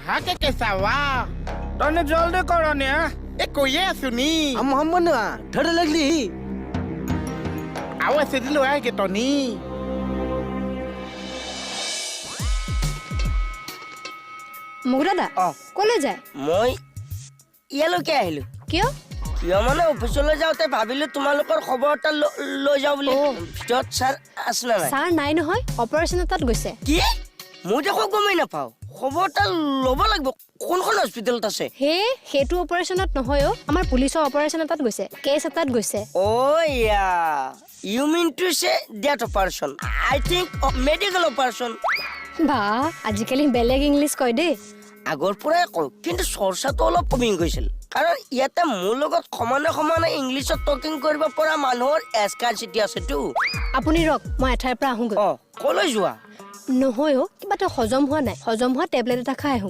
कहाँ के कैसा हुआ तने जल्दी करो ने ए कोई है सुनी मोहम्मद ना ठड़ लगली आवाज से दिलो है के टोनी মুগুদাদা কলে যায় মই ইয়ালৈকে আহিলো কিয় কিয় মানে অফিচলৈ যাওঁতে ভাবিলো তোমালোকৰ খবৰ এটা লৈ যাওঁ বুলি ভিতৰত ছাৰ আছে না নাই ছাৰ নাই নহয় অপাৰেশ্যন এটাত গৈছে কি মই দেখো গমেই নাপাওঁ খবৰ এটা ল'ব লাগিব কোনখন হস্পিটেলত আছে হে সেইটো অপাৰেশ্যনত নহয় আমাৰ পুলিচৰ অপাৰেশ্যন এটাত গৈছে কেছ এটাত গৈছে Oh yeah, you mean to say that operation? I think medical operation. বা আজিকালি বেলেগ ইংলিছ কয় দেই আগৰ পৰাই কওঁ কিন্তু চৰ্চাটো অলপ কমি গৈছিল কাৰণ ইয়াতে মোৰ লগত সমানে সমানে ইংলিছত টকিং কৰিব পৰা মানুহৰ এস্কাৰচিটি আছেতো আপুনি ৰক মই এঠাইৰ পৰা আহোঁগৈ কলৈ যোৱা নহয় কিবা এটা হজম হোৱা নাই হজম হোৱা টেবলেট এটা খাই আহোঁ